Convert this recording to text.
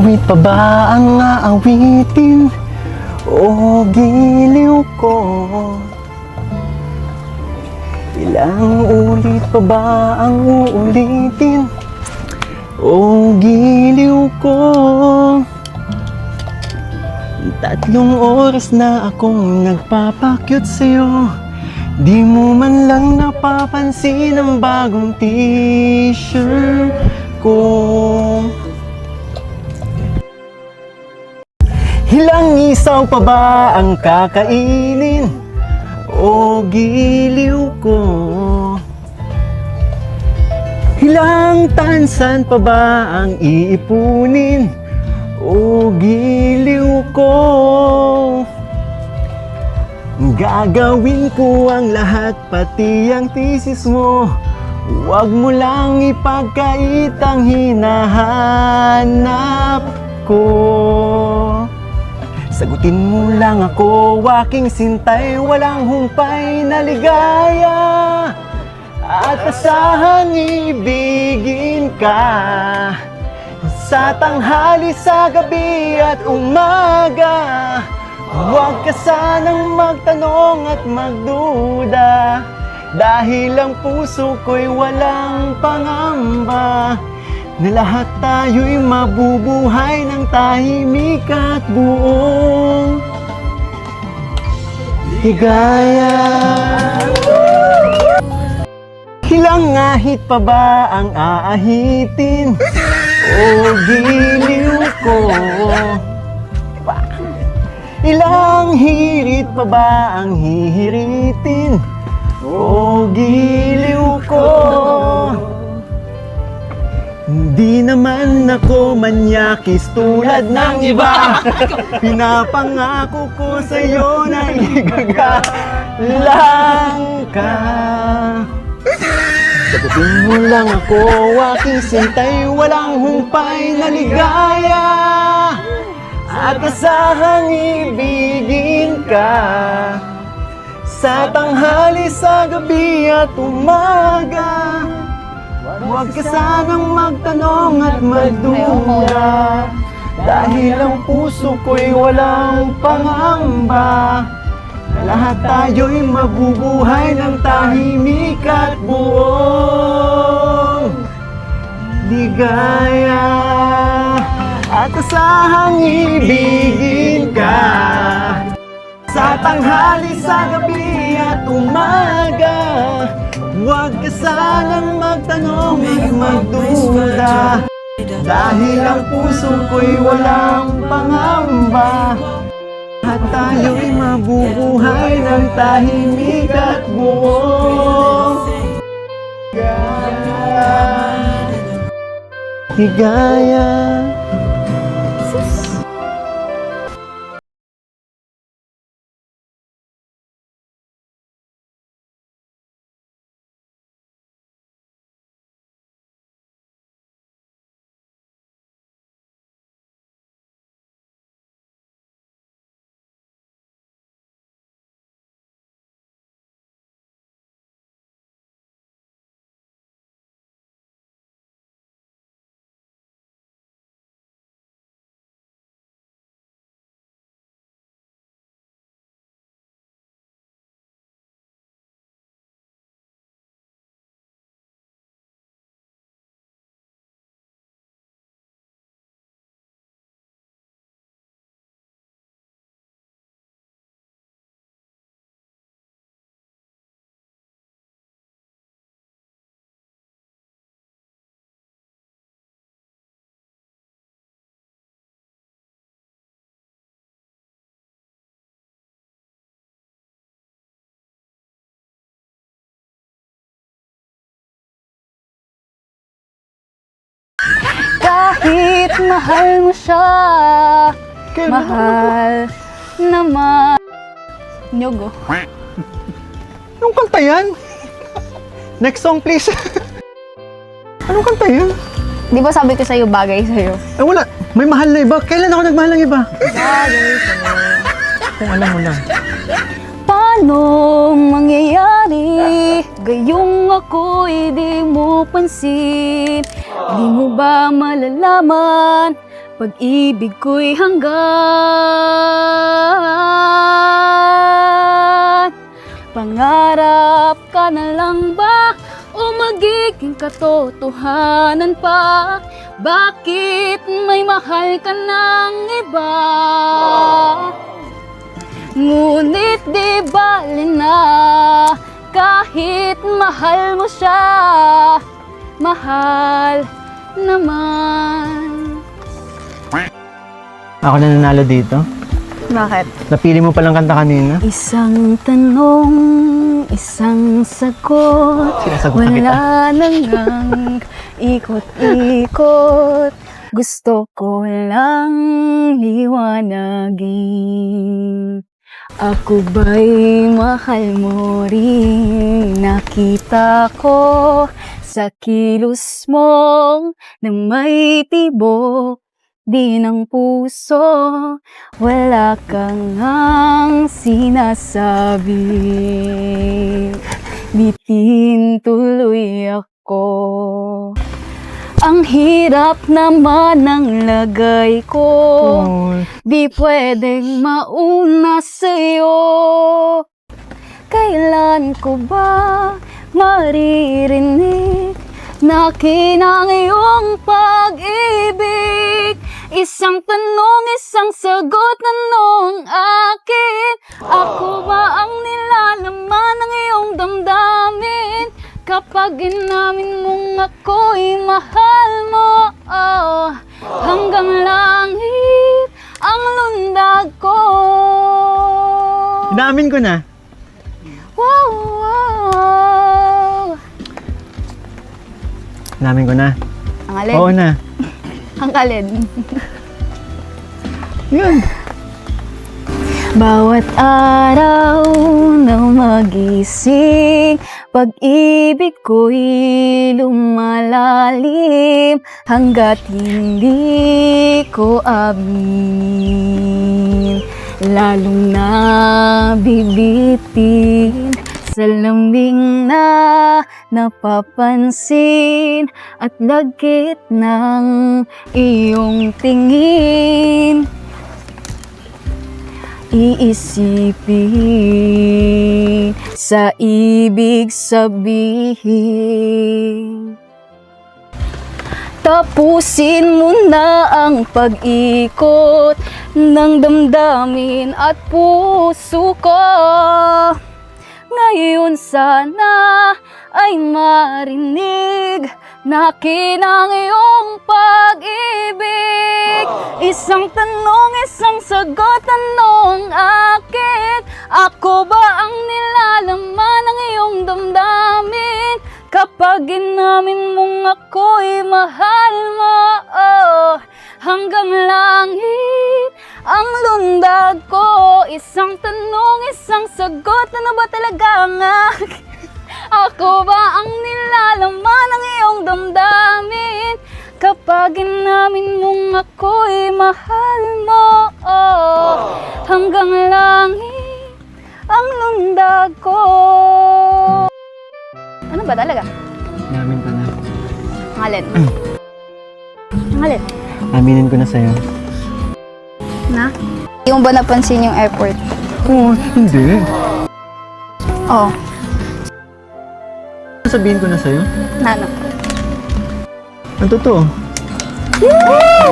Awit pa ba ang aawitin o giliw ko? Ilang ulit pa ba ang uulitin o giliw ko? 3 oras na akong nagpapakyut sa'yo, di mo man lang napapansin ang bagong t-shirt ko. Ilang isaw pa ba ang kakainin o giliw ko? Ilang tansan pa ba ang iipunin o giliw ko? Gagawin ko ang lahat, pati ang thesis mo. Huwag mo lang ipagkait ang hinahanap ko. Sagutin mo lang ako, aking sintay, walang humpay na ligaya. At asahang ibigin ka sa tanghali, sa gabi at umaga. Huwag ka sanang magtanong at magduda, dahil ang puso ko'y walang pangamba na lahat tayo'y mabubuhay ng tahimik at buong higaya. Ilang ahit pa ba ang aahitin o giliw ko? Ilang hirit pa ba ang hihiritin o giliw ko? Hindi naman ako manyakis tulad ng iba. Pinapangako ko sa'yo na igagalang ka. Sagutin mo lang ako, aking sintay, walang humpay na ligaya. At asahang ibigin ka sa tanghali, sa gabi at umaga. Huwag ka sanang magtanong at magduda, dahil ang puso ko'y walang pangamba na lahat tayo'y mabubuhay ng tahimik at buong ligaya. At asahang ibigin ka sa tanghali, sa gabi at umaga. Huwag ka sanang magtanong at magduda, dahil ang puso ko'y walang pangamba at tayo'y mabubuhay ng tahimik at buong higaya. Kahit mahal mo siya, mahal naman. Nyogo. Anong kanta yan? Next song please. Anong kanta yan? Di ba sabi ko sa'yo, bagay sa'yo? Eh wala, may mahal na iba. Kailan ako nagmahal ng iba? Bagay sa'yo. Kung alam mo lang. Paano mangyayari? Gayong ako'y di mo pansin. Di mo ba malalaman pag-ibig ko'y hanggan. Pangarap ka na lang ba o magiging katotohanan pa? Bakit may mahal ka ng iba? Ngunit di bali na kahit mahal mo siya, mahal naman. Ako na nanalo dito. Bakit? Napili mo palang kanta kanina. Isang tanong, isang sagot. Sinasagot na kita. Wala nang ikot-ikot. Gusto ko lang liwanagin. Ako ba'y mahal mo rin? Nakita ko sa kilos mo na may tibok di ng puso, wala kang ang sinasabi. Bitin tuloy ako. Ang hirap naman ng lagay ko, di pwedeng mauna sa'yo. Kailan ko ba maririnig na kinang iyong pag-ibig? Isang tanong, isang sagot, tanong akin. Ako ba ang nilalaman ng iyong damdamin? Kapag inamin mong ako'y mahal mo, oh, hanggang langit ang lundag ko. Inamin ko na. Wow, wow. Inamin ko na. Ang alin? Oo na. Ang alin? Yun. Bawat araw na magising, pag-ibig ko'y lumalalim hanggat hindi ko amin. Lalong nabibitin sa lambing na napapansin at lagkit ng iyong tingin. Iisipin sa ibig sabihin. Tapusin mo na ang pag-ikot ng damdamin at puso ko. Ngayon sana ay marinig na kinang iyong pag-ibig. Isang tanong, isang sagot, tanong akin. Ako ba ang nilalaman ng iyong damdamin? Kapag inamin mong ako'y mahal mo, oh, hanggang langit ang lundag ko. Isang tanong, isang sagot, ano ba talaga ang akin? Ako ba ang nilalaman ng iyong damdamin? Kapag inamin mong ako'y mahal mo, oh, hanggang langit ang lundag ko. Ano ba talaga? Inamin ko na. Ang alin? Ang alin? Aminin ko na sa'yo. Na? Hindi mo ba napansin yung effort? Oo, hindi. Oo. Sabihin ko na sa'yo. Nano? Ang totoo. Woo!